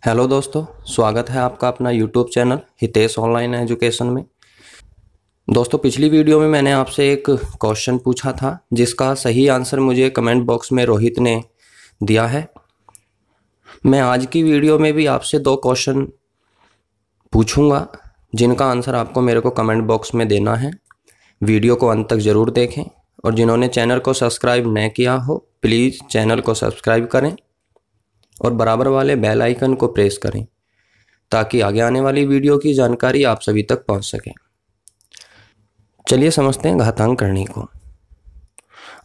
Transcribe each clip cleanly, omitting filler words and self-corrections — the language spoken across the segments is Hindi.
हेलो दोस्तों, स्वागत है आपका अपना YouTube channel Hitesh online education में। दोस्तों, पिछली वीडियो में मैंने आपसे एक क्वेश्चन पूछा था जिसका सही आंसर मुझे कमेंट बॉक्स में रोहित ने दिया है। मैं आज की वीडियो में भी आपसे दो क्वेश्चन पूछूंगा जिनका आंसर आपको मेरे को कमेंट बॉक्स में देना है। वीडियो को अंत तक ज़रूर देखें और जिन्होंने चैनल को सब्सक्राइब न किया हो प्लीज़ चैनल को सब्सक्राइब करें और बराबर वाले बेल आइकन को प्रेस करें ताकि आगे आने वाली वीडियो की जानकारी आप सभी तक पहुंच सके। चलिए समझते हैं घातांक करनी को।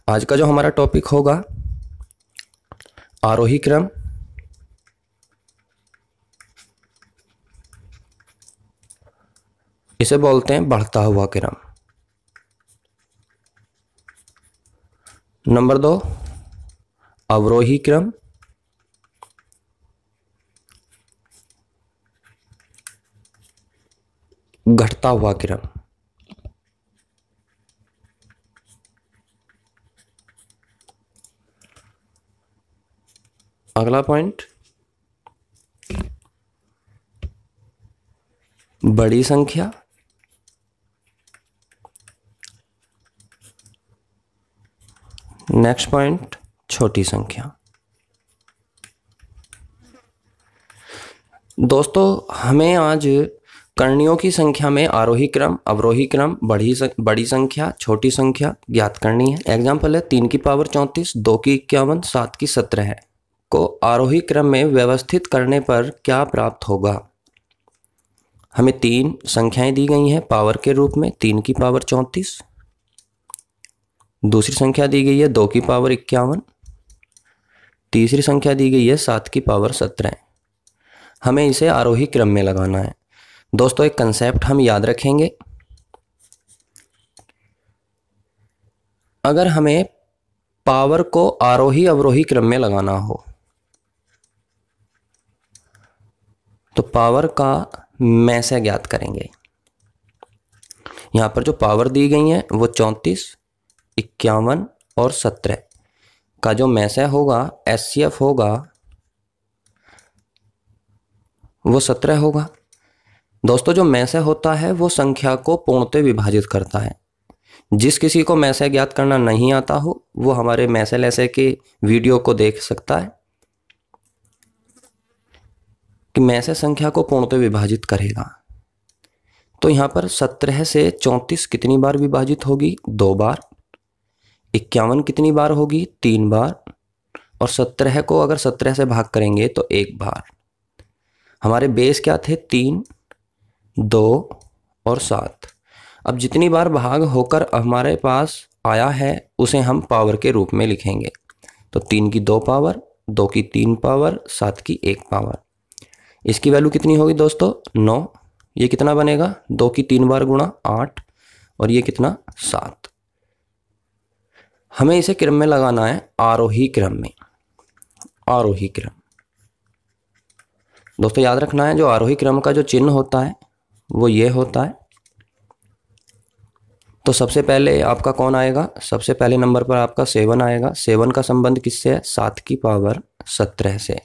आज का जो हमारा टॉपिक होगा आरोही क्रम, इसे बोलते हैं बढ़ता हुआ क्रम। नंबर 2 अवरोही क्रम। घटता हुआ क्रम। अगला पॉइंट बड़ी संख्या। नेक्स्ट पॉइंट छोटी संख्या। दोस्तों, हमें आज करणियों की संख्या में आरोही क्रम, अवरोही क्रम, बड़ी संख्या, छोटी संख्या ज्ञात करनी है। एग्जाम्पल है 3 की पावर 34, 2 की 51, 7 की 17 को आरोही क्रम में व्यवस्थित करने पर क्या प्राप्त होगा। हमें 3 संख्याएं दी गई हैं पावर के रूप में। 3 की पावर 34, दूसरी संख्या दी गई है 2 की पावर 51, तीसरी संख्या दी गई है 7 की पावर 17। हमें इसे आरोही क्रम में लगाना है। दोस्तों, एक कंसेप्ट हम याद रखेंगे। अगर हमें पावर को आरोही अवरोही क्रम में लगाना हो तो पावर का मैसे ज्ञात करेंगे। यहां पर जो पावर दी गई है वो 34, 51 और 17 का जो मैसे होगा, एचसीएफ होगा, वो 17 होगा। दोस्तों, जो मैसे होता है वो संख्या को पूर्णतः विभाजित करता है। जिस किसी को मैसे ज्ञात करना नहीं आता हो वो हमारे मैसे लैसे के वीडियो को देख सकता है कि मैसे संख्या को पूर्णतः विभाजित करेगा। तो यहां पर 17 से 34 कितनी बार विभाजित होगी? 2 बार। 51 कितनी बार होगी? 3 बार। और 17 को अगर 17 से भाग करेंगे तो 1 बार। हमारे बेस क्या थे? 3, 2 और 7। अब जितनी बार भाग होकर हमारे पास आया है उसे हम पावर के रूप में लिखेंगे। तो 3 की 2 पावर, 2 की 3 पावर, 7 की 1 पावर। इसकी वैल्यू कितनी होगी दोस्तों? 9। ये कितना बनेगा? 2 की 3 बार गुणा 8 और ये कितना? 7। हमें इसे क्रम में लगाना है आरोही क्रम में। आरोही क्रम दोस्तों याद रखना है, जो आरोही क्रम का जो चिन्ह होता है वो ये होता है। तो सबसे पहले आपका कौन आएगा? सबसे पहले नंबर पर आपका 7 आएगा। 7 का संबंध किससे है? 7 की पावर 17 से।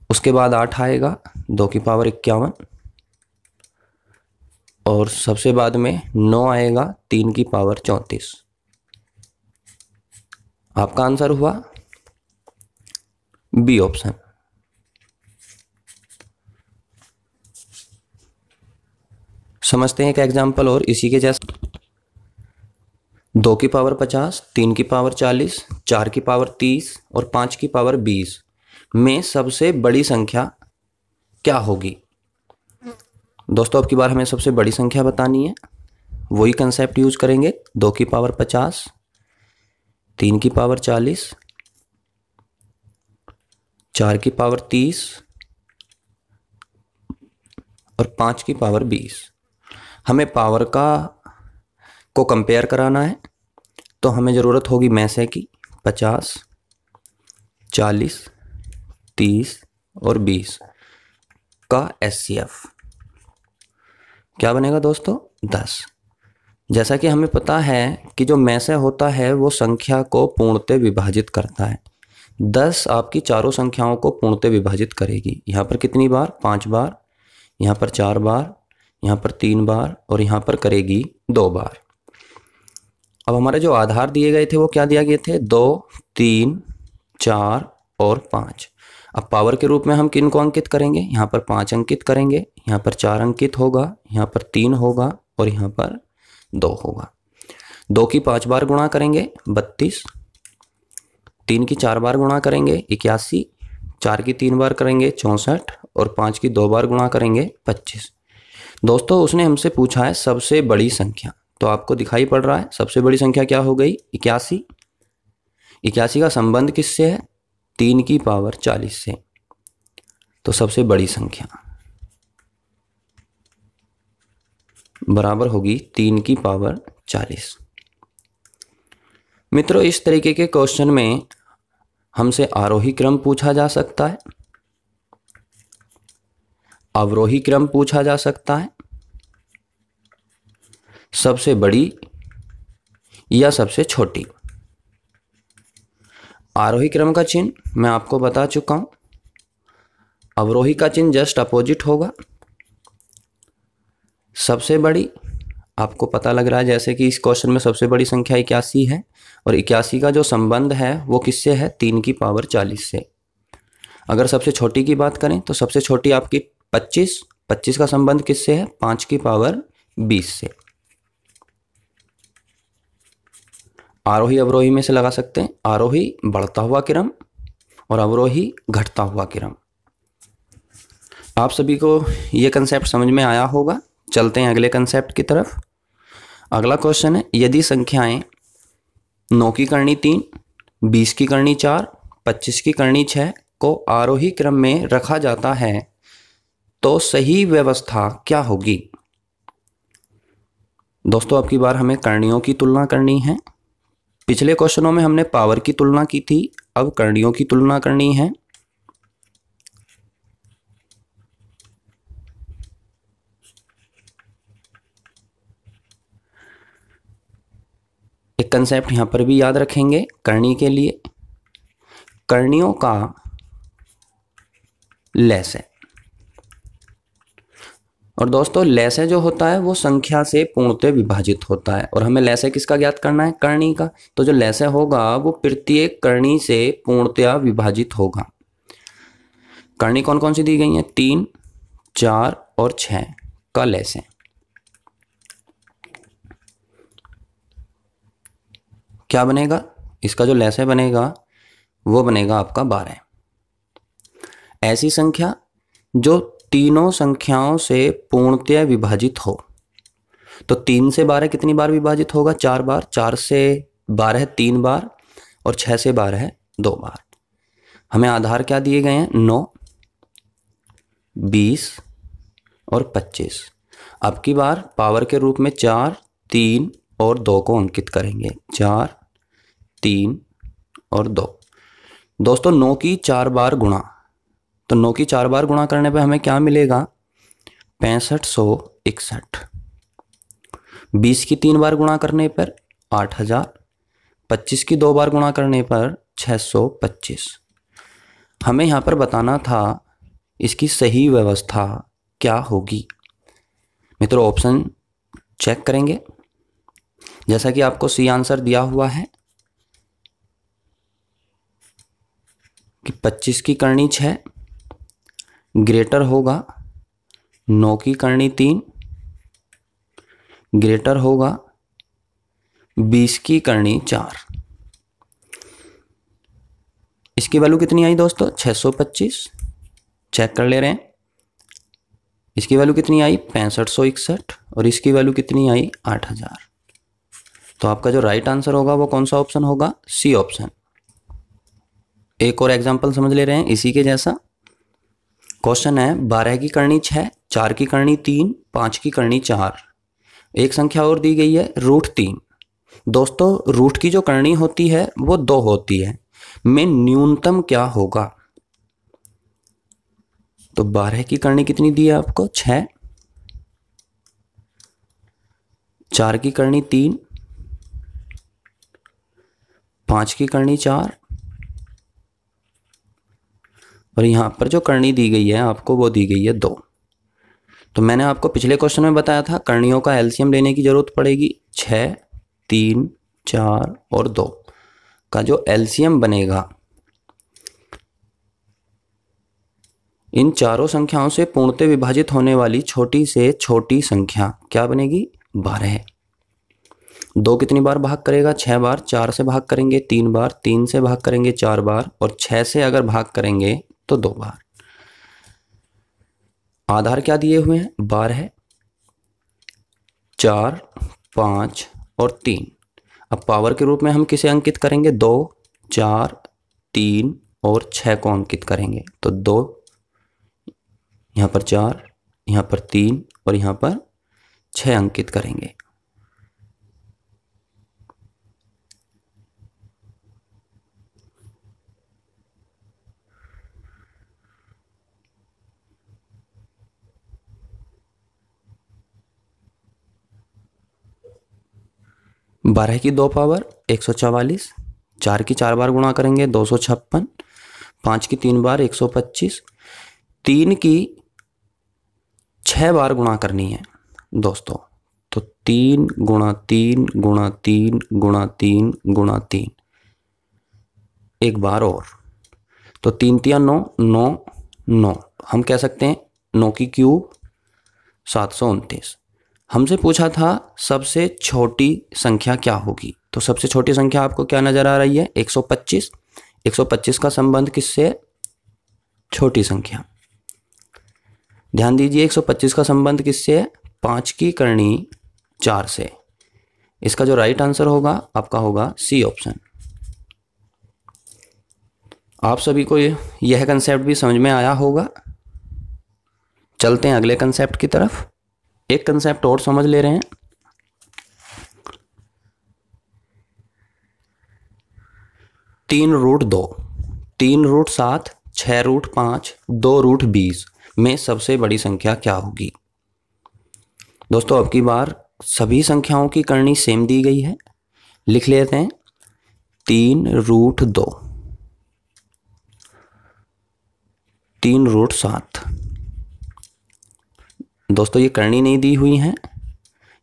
उसके बाद 8 आएगा, 2 की पावर 51 और सबसे बाद में 9 आएगा, 3 की पावर 34। आपका आंसर हुआ बी ऑप्शन। समझते हैं एक एग्जाम्पल और इसी के जैसा। 2 की पावर 50, 3 की पावर 40, 4 की पावर 30 और 5 की पावर 20 में सबसे बड़ी संख्या क्या होगी? दोस्तों, अब की बार हमें सबसे बड़ी संख्या बतानी है। वही कंसेप्ट यूज करेंगे। 2 की पावर 50, 3 की पावर 40, 4 की पावर 30 और 5 की पावर 20। हमें पावर को कंपेयर कराना है तो हमें ज़रूरत होगी मैसे की। 50, 40, 30 और 20 का एचसीएफ क्या बनेगा दोस्तों? 10। जैसा कि हमें पता है कि जो मैसे होता है वो संख्या को पूर्णतः विभाजित करता है। 10 आपकी चारों संख्याओं को पूर्णतः विभाजित करेगी। यहाँ पर कितनी बार? 5 बार, यहाँ पर 4 बार, यहाँ पर 3 बार और यहाँ पर करेगी 2 बार। अब हमारे जो आधार दिए गए थे वो क्या दिए गए थे? 2, 3, 4 और 5। अब पावर के रूप में हम किन को अंकित करेंगे? यहाँ पर 5 अंकित करेंगे, यहाँ पर 4 अंकित होगा, यहाँ पर 3 होगा और यहाँ पर 2 होगा। 2 की 5 बार गुणा करेंगे 32, 3 की 4 बार गुणा करेंगे 81, 4 की 3 बार करेंगे 64 और 5 की 2 बार गुणा करेंगे 25। दोस्तों उसने हमसे पूछा है सबसे बड़ी संख्या, तो आपको दिखाई पड़ रहा है सबसे बड़ी संख्या क्या हो गई? 81। 81 का संबंध किससे है? 3 की पावर 40 से। तो सबसे बड़ी संख्या बराबर होगी 3 की पावर 40। मित्रों इस तरीके के क्वेश्चन में हमसे आरोही क्रम पूछा जा सकता है, अवरोही क्रम पूछा जा सकता है, सबसे बड़ी या सबसे छोटी। आरोही क्रम का चिन्ह मैं आपको बता चुका हूं, अवरोही का चिन्ह जस्ट अपोजिट होगा। सबसे बड़ी आपको पता लग रहा है जैसे कि इस क्वेश्चन में सबसे बड़ी संख्या 81 है और 81 का जो संबंध है वो किससे है? 3 की पावर 40 से। अगर सबसे छोटी की बात करें तो सबसे छोटी आपकी 25, 25 का संबंध किससे है? 5 की पावर 20 से। आरोही अवरोही में से लगा सकते हैं, आरोही बढ़ता हुआ क्रम और अवरोही घटता हुआ क्रम। आप सभी को यह कंसेप्ट समझ में आया होगा। चलते हैं अगले कंसेप्ट की तरफ। अगला क्वेश्चन है, यदि संख्याएं 9 की करनी 3, 20 की करनी 4, 25 की करनी 6 को आरोही क्रम में रखा जाता है तो सही व्यवस्था क्या होगी? दोस्तों अब की बार हमें करणियों की तुलना करनी है। पिछले क्वेश्चनों में हमने पावर की तुलना की थी, अब करणियों की तुलना करनी है। एक कंसेप्ट यहां पर भी याद रखेंगे करनी के लिए, करणियों का लैसे। और दोस्तों लैसे जो होता है वो संख्या से पूर्णतः विभाजित होता है और हमें लैसे किसका ज्ञात करना है? करनी का। तो जो लैसे होगा वो प्रत्येक करनी से पूर्णतः विभाजित होगा। करनी कौन कौन सी दी गई है? 3, 4 और 6 का लैसे। क्या बनेगा? इसका जो लैसे बनेगा वो बनेगा आपका 12। ऐसी संख्या जो तीनों संख्याओं से पूर्णतः विभाजित हो। तो 3 से 12 कितनी बार विभाजित होगा? 4 बार। 4 से 12 3 बार और 6 से 12 2 बार। हमें आधार क्या दिए गए हैं? 9, 20 और 25। अब की बार पावर के रूप में 4, 3 और 2 को अंकित करेंगे। 4, 3 और 2। दोस्तों 9 की 4 बार गुणा, तो 9 की 4 बार गुणा करने पे हमें क्या मिलेगा? 6561। 20 की 3 बार गुणा करने पर 8000। 25 की 2 बार गुणा करने पर 625। हमें यहाँ पर बताना था इसकी सही व्यवस्था क्या होगी। मित्रों ऑप्शन चेक करेंगे। जैसा कि आपको सी आंसर दिया हुआ है कि 25 की करनी 6 ग्रेटर होगा 9 की करनी 3 ग्रेटर होगा 20 की करनी 4। इसकी वैल्यू कितनी आई दोस्तों? 625। चेक कर ले रहे हैं। इसकी वैल्यू कितनी आई? 6561 और इसकी वैल्यू कितनी आई? 8000। तो आपका जो राइट आंसर होगा वो कौन सा ऑप्शन होगा? C option. एक और एग्जांपल समझ ले रहे हैं इसी के जैसा। क्वेश्चन है 12 की करनी 6, 4 की करनी 3, 5 की करनी 4। एक संख्या और दी गई है √3। दोस्तों रूट की जो करनी होती है वो 2 होती है, में न्यूनतम क्या होगा? तो 12 की करनी कितनी दी है आपको? 6, 4 की करनी 3, 5 की करनी 4 और यहाँ पर जो करनी दी गई है आपको वो दी गई है 2। तो मैंने आपको पिछले क्वेश्चन में बताया था करणियों का एलसीएम लेने की जरूरत पड़ेगी। 6, 3, 4 और 2 का जो एलसीएम बनेगा इन चारों संख्याओं से पूर्णतः विभाजित होने वाली छोटी से छोटी संख्या क्या बनेगी? 12। 2 कितनी बार भाग करेगा? 6 बार। 4 से भाग करेंगे 3 बार, 3 से भाग करेंगे 4 बार और 6 से अगर भाग करेंगे तो 2 बार। आधार क्या दिए हुए हैं? बार है, 4, 5 और 3। अब पावर के रूप में हम किसे अंकित करेंगे? 2, 4, 3 और 6 को अंकित करेंगे। तो 2, यहाँ पर 4, यहाँ पर 3 और यहाँ पर 6 अंकित करेंगे। बारह की 2 पावर 144, 4 की 4 बार गुणा करेंगे 256, 5 की 3 बार 125, 3 की 6 बार गुणा करनी है दोस्तों। तो 3 गुणा 3 गुणा 3 गुणा 3 गुणा 3, एक बार और। तो 3 3 9, 9 9, हम कह सकते हैं 9 की क्यूब 729। हमसे पूछा था सबसे छोटी संख्या क्या होगी। तो सबसे छोटी संख्या आपको क्या नजर आ रही है? 125। 125 का संबंध किससे? छोटी संख्या। ध्यान दीजिए 125 का संबंध किससे है? 5 की करनी 4 से। इसका जो राइट आंसर होगा आपका होगा सी ऑप्शन। आप सभी को यह कंसेप्ट भी समझ में आया होगा। चलते हैं अगले कंसेप्ट की तरफ। एक कंसेप्ट और समझ ले रहे हैं। 3√2, 3√7, 6√5, 2√20 में सबसे बड़ी संख्या क्या होगी? दोस्तों अब की बार सभी संख्याओं की करनी सेम दी गई है। लिख लेते हैं 3√2, 3√7। दोस्तों ये करनी नहीं दी हुई है।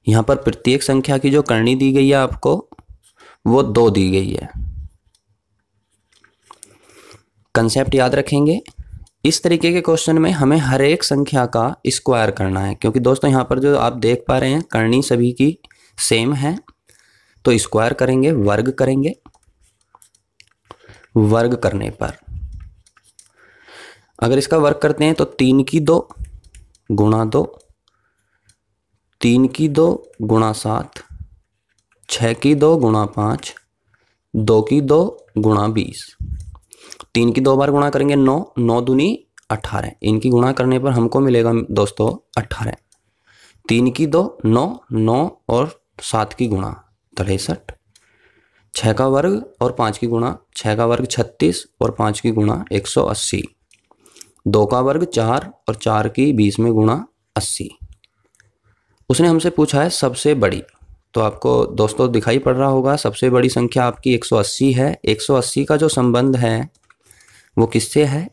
यहाँ पर प्रत्येक संख्या की जो करनी दी गई है आपको वो 2 दी गई है। कंसेप्ट याद रखेंगे। इस तरीके के क्वेश्चन में हमें हर एक संख्या का स्क्वायर करना है, क्योंकि दोस्तों यहाँ पर जो आप देख पा रहे हैं करनी सभी की सेम है। तो स्क्वायर करेंगे, वर्ग करेंगे। वर्ग करने पर अगर इसका वर्ग करते हैं तो 3 की 2 गुणा 2, 3 की 2 गुणा 7, 6 की 2 गुणा 5, 2 की 2 गुणा 20। 3 की 2 बार गुणा करेंगे 9, 9 दूनी 18। इनकी गुणा करने पर हमको मिलेगा दोस्तों 18। 3 की 2 9, 9 और 7 की गुणा 63। 6 का वर्ग और 5 की गुणा, 6 का वर्ग 36 और 5 की गुणा 180। 2 का वर्ग 4 और 4 की 20 में गुणा 80। उसने हमसे पूछा है सबसे बड़ी। तो आपको दोस्तों दिखाई पड़ रहा होगा सबसे बड़ी संख्या आपकी 180 है। 180 का जो संबंध है वो किससे है?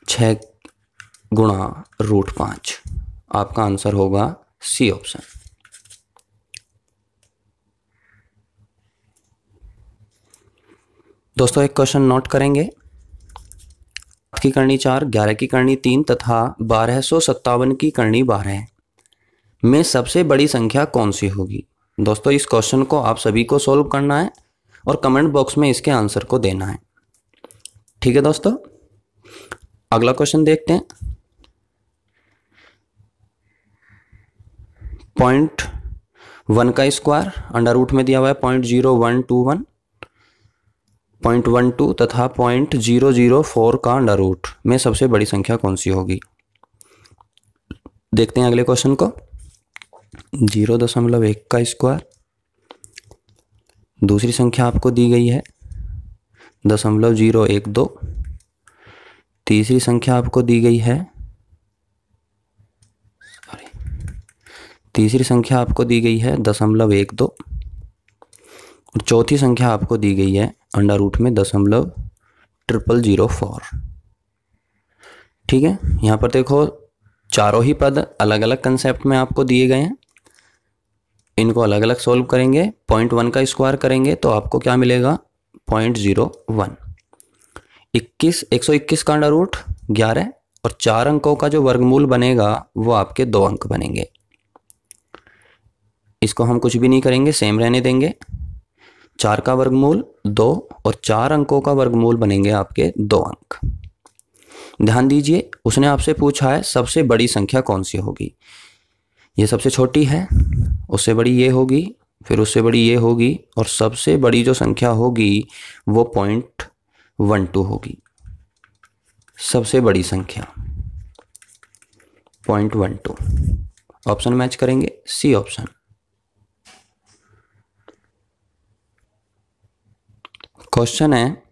6 गुणा √5। आपका आंसर होगा सी ऑप्शन। दोस्तों एक क्वेश्चन नोट करेंगे। 7 की करनी 4, 11 की करनी 3 तथा 1257 की करनी 12 में सबसे बड़ी संख्या कौन सी होगी? दोस्तों इस क्वेश्चन को आप सभी को सॉल्व करना है और कमेंट बॉक्स में इसके आंसर को देना है। ठीक है दोस्तों, अगला क्वेश्चन देखते हैं। 0.1 का स्क्वायर अंडर रूट में दिया हुआ है 0.0121, 0.12 तथा 0.004 का अंडर रूट में सबसे बड़ी संख्या कौन सी होगी? देखते हैं अगले क्वेश्चन को। 0.1 का स्क्वायर, दूसरी संख्या आपको दी गई है 0.012, तीसरी संख्या आपको दी गई है तीसरी संख्या आपको दी गई है 0.12 और चौथी संख्या आपको दी गई है अंडर रूट में 0.33। 00004। ठीक है, यहाँ पर देखो चारों ही पद अलग अलग कंसेप्ट में आपको दिए गए हैं, इनको अलग अलग सॉल्व करेंगे। 0.1 का स्क्वायर करेंगे तो आपको क्या मिलेगा 0.01। 121 का अंडर रूट 11 और 4 अंकों का जो वर्गमूल बनेगा वो आपके 2 अंक बनेंगे। इसको हम कुछ भी नहीं करेंगे, सेम रहने देंगे। 4 का वर्गमूल 2 और 4 अंकों का वर्गमूल बनेंगे आपके 2 अंक। ध्यान दीजिए, उसने आपसे पूछा है सबसे बड़ी संख्या कौन सी होगी। ये सबसे छोटी है, उससे बड़ी ये होगी, फिर उससे बड़ी ये होगी, और सबसे बड़ी जो संख्या होगी वो 0.12 होगी। सबसे बड़ी संख्या 0.12। ऑप्शन मैच करेंगे, सी ऑप्शन। क्वेश्चन है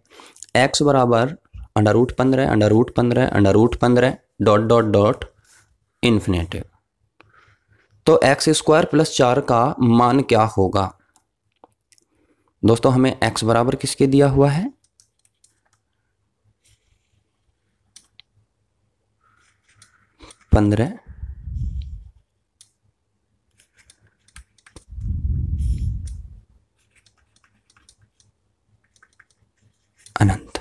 x बराबर √15 √15 √15 डॉट डॉट डॉट इन्फिनेटिव। तो x² + 4 का मान क्या होगा। दोस्तों हमें x बराबर किसके दिया हुआ है, 15 अनंत।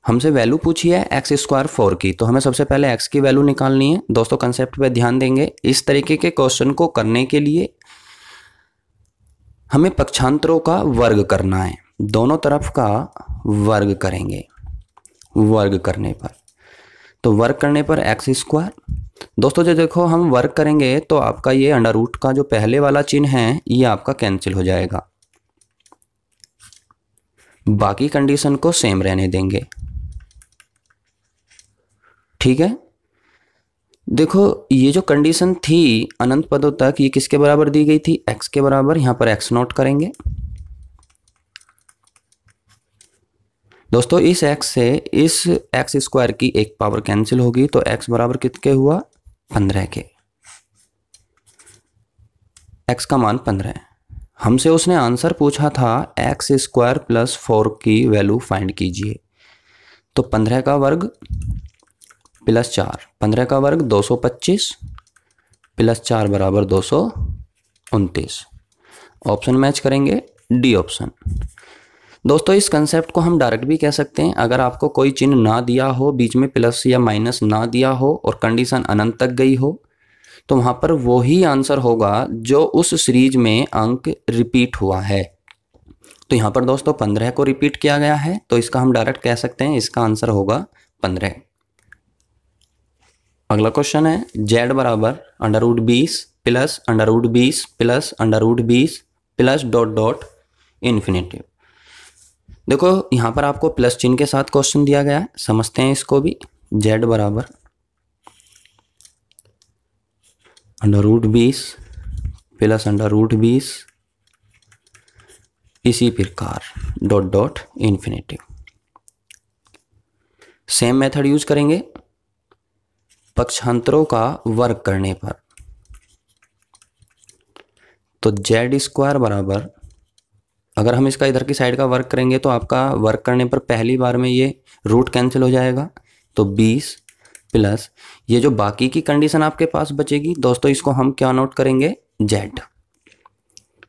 हमसे वैल्यू पूछी है x² 4 की, तो हमें सबसे पहले x की वैल्यू निकालनी है। दोस्तों कंसेप्ट पे ध्यान देंगे, इस तरीके के क्वेश्चन को करने के लिए हमें पक्षांतरों का वर्ग करना है। दोनों तरफ का वर्ग करेंगे। वर्ग करने पर, तो वर्ग करने पर x²। दोस्तों जो देखो हम वर्ग करेंगे तो आपका ये अंडर रूट का जो पहले वाला चिन्ह है ये आपका कैंसिल हो जाएगा, बाकी कंडीशन को सेम रहने देंगे। ठीक है, देखो ये जो कंडीशन थी अनंत पदों तक, ये किसके बराबर दी गई थी, x के बराबर। यहां पर x नोट करेंगे। दोस्तों इस x से इस x² की एक पावर कैंसिल होगी, तो x बराबर कितने हुआ 15 के। x का मान 15 है। हमसे उसने आंसर पूछा था x² + 4 की वैल्यू फाइंड कीजिए। तो 15 का वर्ग + 4, 15 का वर्ग 225 + 4 बराबर 229। ऑप्शन मैच करेंगे, डी ऑप्शन। दोस्तों इस कंसेप्ट को हम डायरेक्ट भी कह सकते हैं। अगर आपको कोई चिन्ह ना दिया हो, बीच में प्लस या माइनस ना दिया हो और कंडीशन अनंत तक गई हो, तो वहां पर वो ही आंसर होगा जो उस सीरीज में अंक रिपीट हुआ है। तो यहाँ पर दोस्तों 15 को रिपीट किया गया है, तो इसका हम डायरेक्ट कह सकते हैं इसका आंसर होगा 15। अगला क्वेश्चन है z बराबर √20 + √20 + √20 + डॉट डॉट इन्फिनेटिव। देखो यहाँ पर आपको प्लस चिन्ह के साथ क्वेश्चन दिया गया है, समझते हैं इसको भी। z बराबर √20 + √20 इसी प्रकार dot dot infinitive. Same method use करेंगे पक्षांतरों का वर्ग करने पर। तो z² बराबर, अगर हम इसका इधर की साइड का वर्क करेंगे तो आपका वर्क करने पर पहली बार में ये रूट कैंसिल हो जाएगा, तो 20 प्लस ये जो बाकी की कंडीशन आपके पास बचेगी दोस्तों, इसको हम क्या नोट करेंगे, z।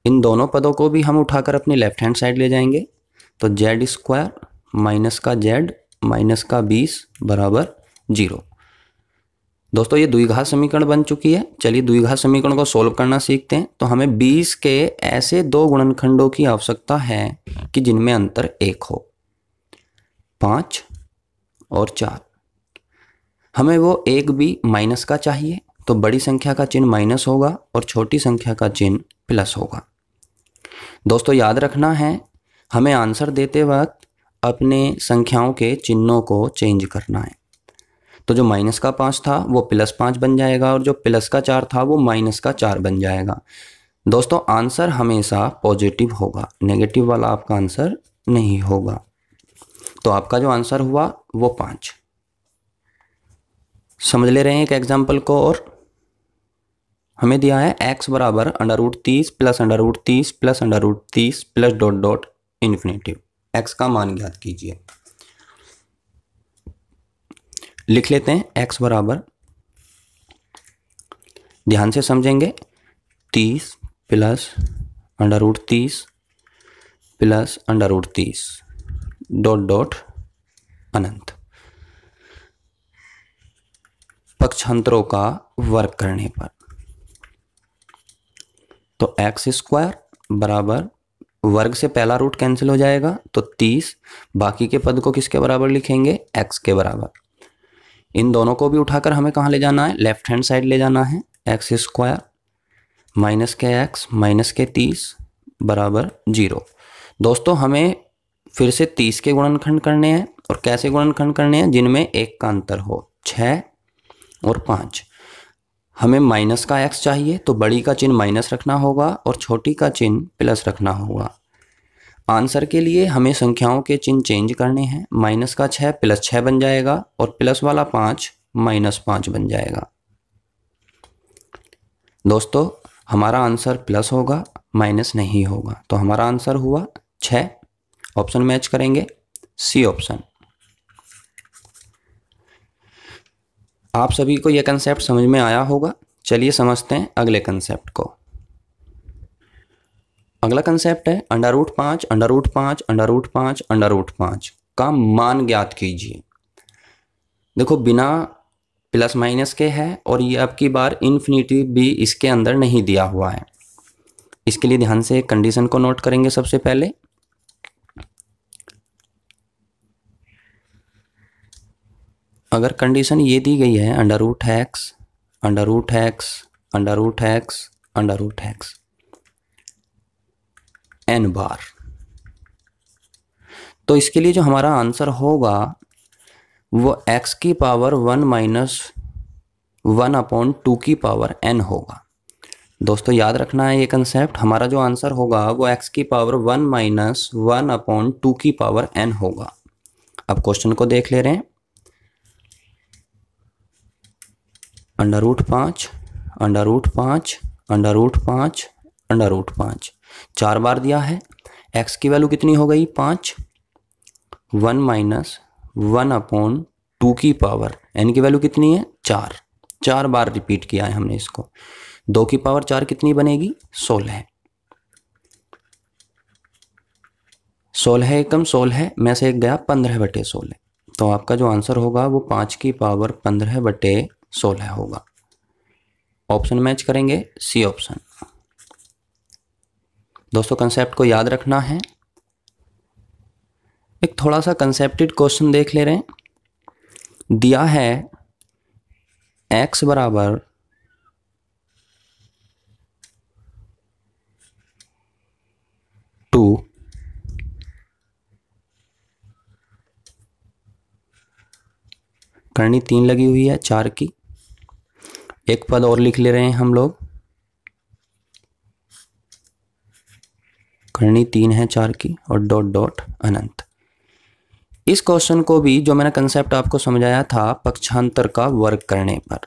इन दोनों पदों को भी हम उठाकर अपनी लेफ्ट हैंड साइड ले जाएंगे। तो z² माइनस का z माइनस का 20 बराबर 0। दोस्तों ये द्विघात समीकरण बन चुकी है। चलिए द्विघात समीकरण को सोल्व करना सीखते हैं। तो हमें 20 के ऐसे दो गुणनखंडों की आवश्यकता है कि जिनमें अंतर 1 हो, 5 और 4। हमें वो एक भी माइनस का चाहिए, तो बड़ी संख्या का चिन्ह माइनस होगा और छोटी संख्या का चिन्ह प्लस होगा। दोस्तों याद रखना है, हमें आंसर देते वक्त अपने संख्याओं के चिन्हों को चेंज करना है। तो जो माइनस का 5 था वो +5 बन जाएगा और जो प्लस का 4 था वो माइनस का 4 बन जाएगा। दोस्तों आंसर हमेशा पॉजिटिव होगा, नेगेटिव वाला आपका आंसर नहीं होगा। तो आपका जो आंसर हुआ वो 5। समझ ले रहे हैं एक एग्जाम्पल को। और हमें दिया है x बराबर √30 + √30 + √30 + डॉट डॉट इन्फिनेटिव। x का मान ज्ञात कीजिए। लिख लेते हैं x बराबर, ध्यान से समझेंगे, 30 प्लस √30 प्लस √30 डॉट डॉट अनंत, पक्षांतरों का वर्ग करने पर। तो x² बराबर, वर्ग से पहला रूट कैंसिल हो जाएगा तो 30, बाकी के पद को किसके बराबर लिखेंगे, x के बराबर। इन दोनों को भी उठाकर हमें कहाँ ले जाना है, लेफ्ट हैंड साइड ले जाना है। x² माइनस के x माइनस के 30 बराबर 0। दोस्तों हमें फिर से 30 के गुणनखंड करने हैं, और कैसे गुणनखंड करने हैं, जिनमें एक का अंतर हो, 6 और 5। हमें माइनस का x चाहिए तो बड़ी का चिन्ह माइनस रखना होगा और छोटी का चिन्ह प्लस रखना होगा। आंसर के लिए हमें संख्याओं के चिन्ह चेंज करने हैं। माइनस का 6 प्लस 6 बन जाएगा और प्लस वाला 5 माइनस 5 बन जाएगा। दोस्तों हमारा आंसर प्लस होगा, माइनस नहीं होगा, तो हमारा आंसर हुआ 6। ऑप्शन मैच करेंगे, सी ऑप्शन। आप सभी को यह कंसेप्ट समझ में आया होगा। चलिए समझते हैं अगले कंसेप्ट को। अगला कंसेप्ट है √5 √5 √5 √5 का मान ज्ञात कीजिए। देखो बिना प्लस माइनस के है, और ये अब की बार इन्फिनिटी भी इसके अंदर नहीं दिया हुआ है। इसके लिए ध्यान से एक कंडीशन को नोट करेंगे। सबसे पहले अगर कंडीशन ये दी गई है √x √x √x √x n बार, तो इसके लिए जो हमारा आंसर होगा वो x की पावर 1 माइनस 1/2 की पावर n होगा। दोस्तों याद रखना है ये कंसेप्ट, हमारा जो आंसर होगा वो x की पावर 1 माइनस 1/2 की पावर n होगा। अब क्वेश्चन को देख ले रहे हैं। √5 √5 √5 √5 4 बार दिया है। x की वैल्यू कितनी हो गई, 5। 1 माइनस 1/2 की पावर n की वैल्यू कितनी है, 4। 4 बार रिपीट किया है हमने इसको। 2 की पावर 4 कितनी बनेगी, 16। 16 एकम 16 में से एक गया 15/16, तो आपका जो आंसर होगा वो 5 की पावर 15/16 होगा। ऑप्शन मैच करेंगे, सी ऑप्शन। दोस्तों कंसेप्ट को याद रखना है। एक थोड़ा सा कंसेप्टेड क्वेश्चन देख ले रहे हैं। दिया है x बराबर 2 करनी 3 लगी हुई है 4 की। एक पद और लिख ले रहे हैं हम लोग, करनी 3 है 4 की और डॉट डॉट अनंत। इस क्वेश्चन को भी जो मैंने कंसेप्ट आपको समझाया था पक्षांतर का वर्ग करने पर,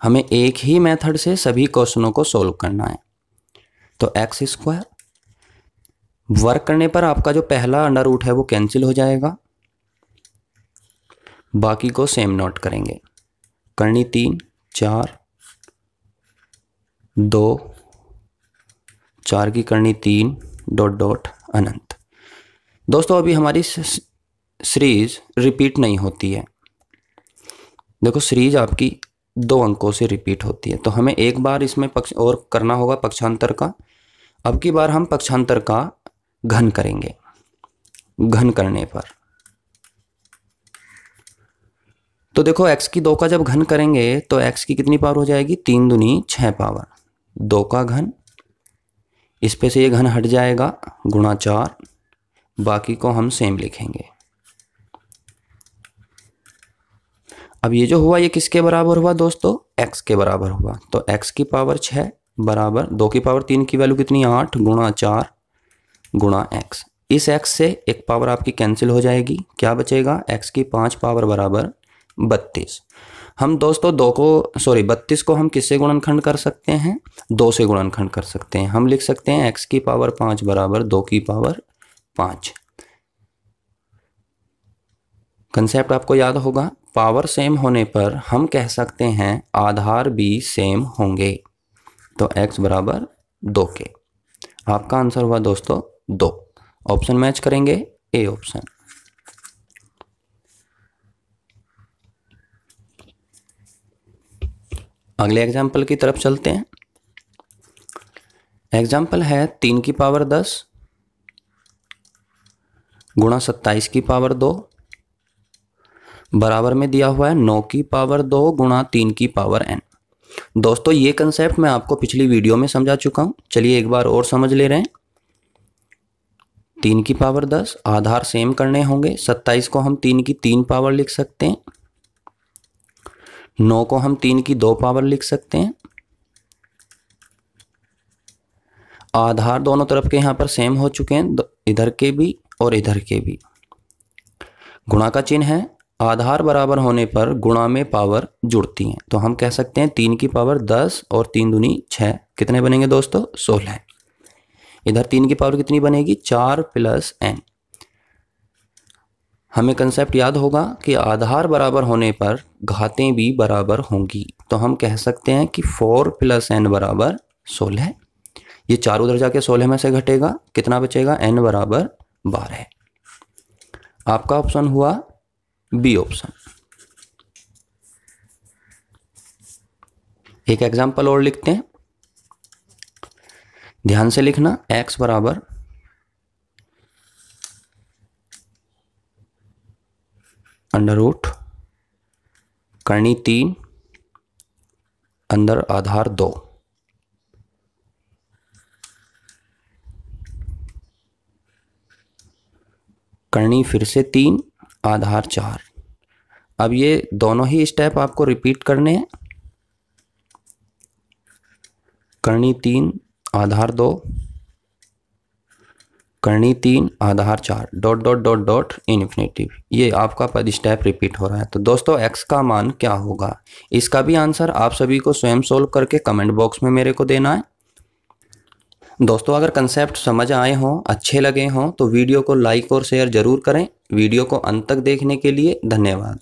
हमें एक ही मेथड से सभी क्वेश्चनों को सोल्व करना है। तो x² वर्ग करने पर आपका जो पहला अंडर रूट है वो कैंसिल हो जाएगा, बाकी को सेम नोट करेंगे। करनी 3 4 2 4 की करनी 3 डॉट डॉट अनंत। दोस्तों अभी हमारी सीरीज रिपीट नहीं होती है। देखो सीरीज आपकी 2 अंकों से रिपीट होती है, तो हमें एक बार इसमें पक्ष और करना होगा पक्षांतर का। अब की बार हम पक्षांतर का घन करेंगे। घन करने पर तो देखो x की 2 का जब घन करेंगे तो x की कितनी पावर हो जाएगी, 3 दूनी 6 पावर, 2 का घन, इस पे से ये घन हट जाएगा, गुणा 4, बाकी को हम सेम लिखेंगे। अब ये जो हुआ ये किसके बराबर हुआ दोस्तों, x के बराबर हुआ। तो x की पावर 6 बराबर 2 की पावर 3 की वैल्यू कितनी, 8 गुणा 4 गुणा x। इस x से एक पावर आपकी कैंसिल हो जाएगी, क्या बचेगा, x की 5 पावर बराबर 32। हम दोस्तों 32 को हम किससे गुणनखंड कर सकते हैं, 2 से गुणनखंड कर सकते हैं। हम लिख सकते हैं x की पावर 5 बराबर 2 की पावर 5। कंसेप्ट आपको याद होगा, पावर सेम होने पर हम कह सकते हैं आधार भी सेम होंगे। तो x बराबर 2 के। आपका आंसर हुआ दोस्तों 2। ऑप्शन मैच करेंगे, ए ऑप्शन। अगले एग्जाम्पल की तरफ चलते हैं। एग्जाम्पल है 3 की पावर 10 गुणा 27 की पावर 2 बराबर में दिया हुआ है 9 की पावर 2 गुणा 3 की पावर n। दोस्तों ये कंसेप्ट मैं आपको पिछली वीडियो में समझा चुका हूं, चलिए एक बार और समझ ले रहे हैं। 3 की पावर 10 आधार सेम करने होंगे। 27 को हम 3 की 3 पावर लिख सकते हैं, 9 को हम 3 की 2 पावर लिख सकते हैं। आधार दोनों तरफ के यहां पर सेम हो चुके हैं, इधर के भी और इधर के भी। गुणा का चिन्ह है, आधार बराबर होने पर गुणा में पावर जुड़ती हैं, तो हम कह सकते हैं 3 की पावर 10 और 3 दूनी 6 कितने बनेंगे दोस्तों 16। इधर 3 की पावर कितनी बनेगी 4 प्लस n। हमें कंसेप्ट याद होगा कि आधार बराबर होने पर घातें भी बराबर होंगी, तो हम कह सकते हैं कि 4 प्लस n बराबर 16। ये 4 उधर जाके 16 में से घटेगा, कितना बचेगा n बराबर 12। आपका ऑप्शन हुआ बी ऑप्शन। एक एग्जांपल और लिखते हैं, ध्यान से लिखना। x बराबर अंडर रूट करनी 3 अंदर आधार 2 करनी फिर से 3 आधार 4। अब ये दोनों ही स्टेप आपको रिपीट करने हैं। करनी 3 आधार 2 करनी 3 आधार 4 dot dot dot dot infinity. ये आपका पद स्टेप रिपीट हो रहा है। तो दोस्तों x का मान क्या होगा, इसका भी आंसर आप सभी को स्वयं सोल्व करके कमेंट बॉक्स में मेरे को देना है। दोस्तों अगर कंसेप्ट समझ आए हों, अच्छे लगे हों, तो वीडियो को लाइक और शेयर जरूर करें। वीडियो को अंत तक देखने के लिए धन्यवाद।